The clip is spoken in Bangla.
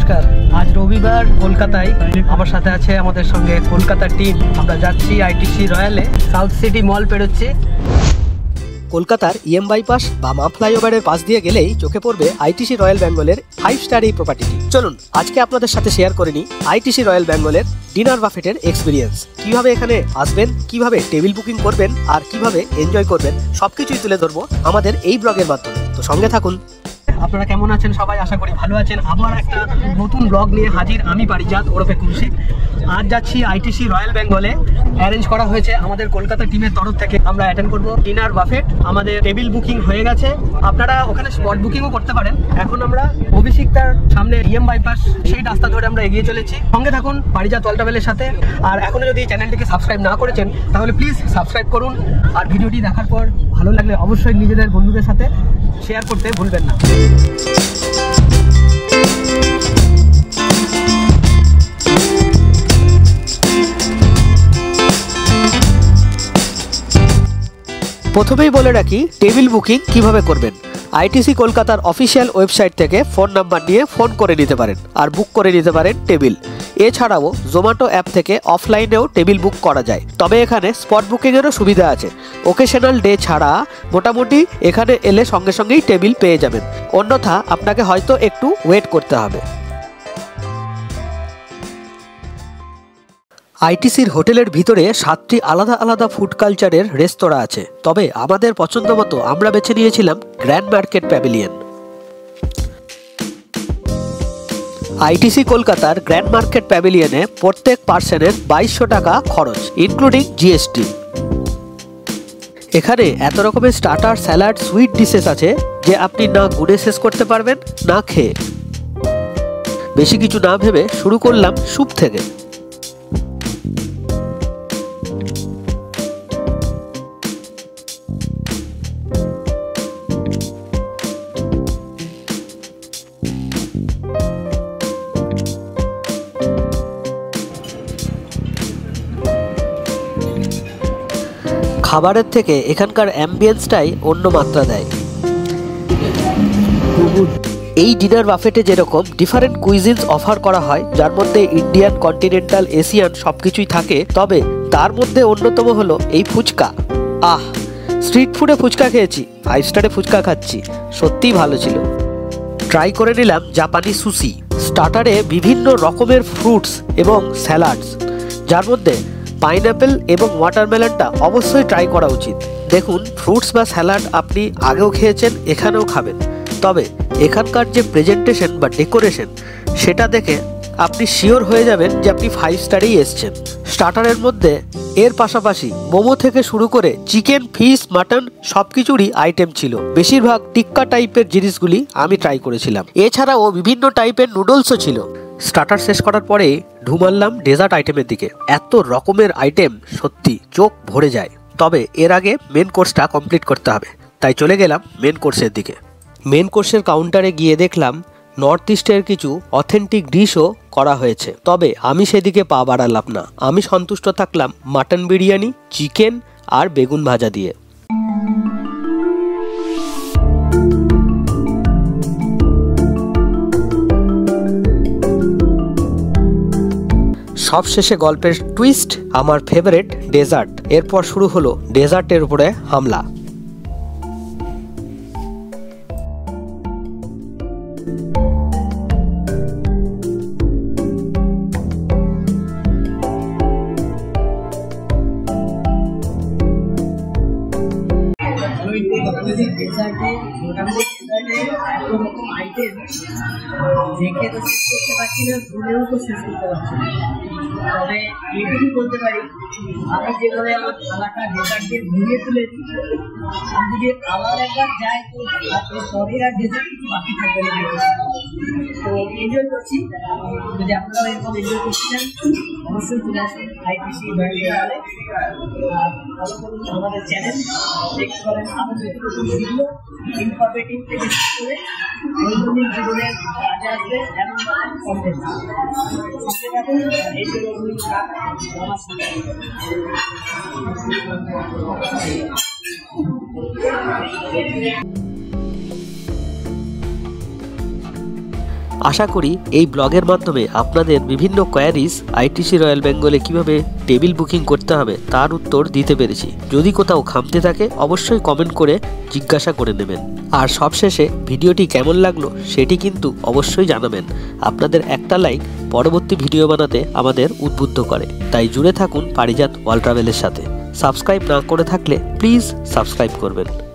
নমস্কার। আজ রবিবার কলকাতায় আমার সাথে আছে আমাদের সঙ্গে কলকাতার টিম। আমরা যাচ্ছি আইটিসি রয়্যালে, সাউথ সিটি মল পেরোচ্ছি। কলকাতার ইএম বাইপাস বা মা ফ্লাইওভারের পাশ দিয়ে গেলেই চোখে পড়বে আইটিসি রয়্যাল বেঙ্গলের 5 স্টার এই প্রপার্টিটি। চলুন আজকে আপনাদের সাথে শেয়ার করে নিই আইটিসি রয়্যাল বেঙ্গলের ডিনার বাফেটের এক্সপিরিয়েন্স। কিভাবে এখানে আসবেন, কিভাবে টেবিল বুকিং করবেন আর কিভাবে এনজয় করবেন সবকিছুই তুলে ধরবো আমাদের এই ব্লগের মাধ্যমে। তো সঙ্গে থাকুন। আপনারা কেমন আছেন সবাই? আশা করি ভালো আছেন। আবার একটা নতুন ব্লগ নিয়ে হাজির আমি পারিজাত ওরফে কৌশিক। আজ যাচ্ছি আইটিসি রয়্যাল বেঙ্গলে। অ্যারেঞ্জ করা হয়েছে আমাদের কলকাতা টিমের তরফ থেকে। আমরা অ্যাটেন্ড করব ডিনার বাফেট। আমাদের টেবিল বুকিং হয়ে গেছে, আপনারা ওখানে স্পট বুকিংও করতে পারেন। এখন আমরা অভিষিক্তার সামনে ইএম বাইপাস সেই রাস্তা ধরে আমরা এগিয়ে চলেছি। সঙ্গে থাকুন পারিজাত ওয়াল ট্রাভেলের সাথে। আর এখনো যদি চ্যানেলটিকে সাবস্ক্রাইব না করেছেন তাহলে প্লিজ সাবস্ক্রাইব করুন। আর ভিডিওটি দেখার পর ভালো লাগলে অবশ্যই নিজেদের বন্ধুদের সাথে শেয়ার করতে ভুলবেন না। প্রথমেই বলে রাখি টেবিল বুকিং কিভাবে করবেন। আইটিসি কলকাতার অফিসিয়াল ওয়েবসাইট থেকে ফোন নাম্বার নিয়ে ফোন করে নিতে পারেন আর বুক করে নিতে পারেন টেবিল। এছাড়াও জোম্যাটো অ্যাপ থেকে অফলাইনেও টেবিল বুক করা যায়, তবে এখানে স্পট বুকিংয়েরও সুবিধা আছে। ওকেশনাল ডে ছাড়া মোটামুটি এখানে এলে সঙ্গে সঙ্গেই টেবিল পেয়ে যাবেন, অন্যথা আপনাকে হয়তো একটু ওয়েট করতে হবে। আইটিসির হোটেলের ভিতরে 7টি আলাদা আলাদা ফুড কালচারের রেস্তোরাঁ আছে, তবে আমাদের পছন্দ মতো আমরা বেছে নিয়েছিলাম গ্র্যান্ড মার্কেট প্যাভিলিয়ন। আইটিসি কলকাতার গ্র্যান্ড মার্কেট প্যাভিলিয়নে প্রত্যেক পার্সনের 2200 টাকা খরচ, ইনক্লুডিং জিএসটি। এখানে এত রকমের স্টার্টার, স্যালাড, সুইট ডিশেস আছে যে আপনি না গুনে শেষ করতে পারবেন না খেয়ে। বেশি কিছু না ভেবে শুরু করলাম স্যুপ থেকে। খাবারের থেকে এখানকার অ্যাম্বিয়েন্সটাই অন্য মাত্রা দেয়। এই ডিনার বাফেটে যেরকম ডিফারেন্ট কুইজিনস অফার করা হয়, যার মধ্যে ইন্ডিয়ান, কন্টিনেন্টাল, এশিয়ান সবকিছুই থাকে, তবে তার মধ্যে অন্যতম হলো এই ফুচকা। স্ট্রিট ফুডে ফুচকা খেয়েছি, 5 স্টারে ফুচকা খাচ্ছি, সত্যিই ভালো ছিল। ট্রাই করে নিলাম জাপানি সুশি। স্টার্টারে বিভিন্ন রকমের ফ্রুটস এবং স্যালাডস, যার মধ্যে পাইনঅ্যাপেল এবং ওয়াটারমেলনটা অবশ্যই ট্রাই করা উচিত। দেখুন, ফ্রুটস বা স্যালাড আপনি আগেও খেয়েছেন, এখানেও খাবেন, তবে এখানকার যে প্রেজেন্টেশন বা ডেকোরেশন সেটা দেখে আপনি শিওর হয়ে যাবেন যে আপনি 5 স্টারেই এসছেন। স্টার্টারের মধ্যে এর পাশাপাশি মোমো থেকে শুরু করে চিকেন, ফিশ, মাটন সবকিছুরই আইটেম ছিল। বেশিরভাগ টিক্কা টাইপের জিনিসগুলি আমি ট্রাই করেছিলাম। এছাড়াও বিভিন্ন টাইপের নুডলসও ছিল। স্টার্টার শেষ করার পরে ঢুমাল্লাম ডেজার্ট আইটেমের দিকে। এত রকমের আইটেম, সত্যি চোখ ভরে যায়। তবে এর আগে মেন কোর্সটা কমপ্লিট করতে হবে, তাই চলে গেলাম মেন কোর্সের দিকে। মেন কোর্সের কাউন্টারে গিয়ে দেখলাম নর্থ ইস্টের কিছু অথেন্টিক ডিশও করা হয়েছে, তবে আমি সেদিকে পা বাড়ালাম না। আমি সন্তুষ্ট থাকলাম মাটন বিরিয়ানি, চিকেন আর বেগুন ভাজা দিয়ে। সবশেষে গল্পের টুইস্ট, আমার ফেভারিট ডেজার্ট। এরপর শুরু হলো ডেজার্টের উপরে হামলা। আইটেম দেখে তো শেষ করতে পারছি না, ঘুরেও তো শেষ করতে পারছি না। তবে এইটুকু বলতে পারি, আমি যেভাবে আমার থালাটা ডেজার্ট দিয়ে ঘুরিয়ে তুলেছি, আমি যদি আবার একবার যাই তো পরে আর ডেজার্ট কিছু বাকি থাকবে না। তো এনজয় করছি। যদি আপনারাও এরকম এনজয় করছেন অবশ্যই চলে আসেন আইটিসি রয়্যালে। ফলো করুন আমাদের চ্যানেল, দেখতে পারেন আরও নতুন ভিডিও, ইনফরমেটিভ থেকে শুরু করে দৈনন্দিন জীবনের কাজে আসবে এমন কন্টেন্ট। সঙ্গে থাকুন, এই জন্য আমার সঙ্গে। আশা করি এই ব্লগের মাধ্যমে আপনাদের বিভিন্ন কোয়ারিজ আইটিসি রয়্যাল বেঙ্গলে কিভাবে টেবিল বুকিং করতে হবে তার উত্তর দিতে পেরেছি। যদি কোথাও খামতি থাকে অবশ্যই কমেন্ট করে জিজ্ঞাসা করে নেবেন। আর সবশেষে ভিডিওটি কেমন লাগলো সেটি কিন্তু অবশ্যই জানাবেন। আপনাদের একটা লাইক পরবর্তী ভিডিও বানাতে আমাদের উদ্বুদ্ধ করে। তাই জুড়ে থাকুন পারিজাত ওয়ার্ল্ড ট্রাভেলের সাথে। সাবস্ক্রাইব না করে থাকলে প্লিজ সাবস্ক্রাইব করবেন।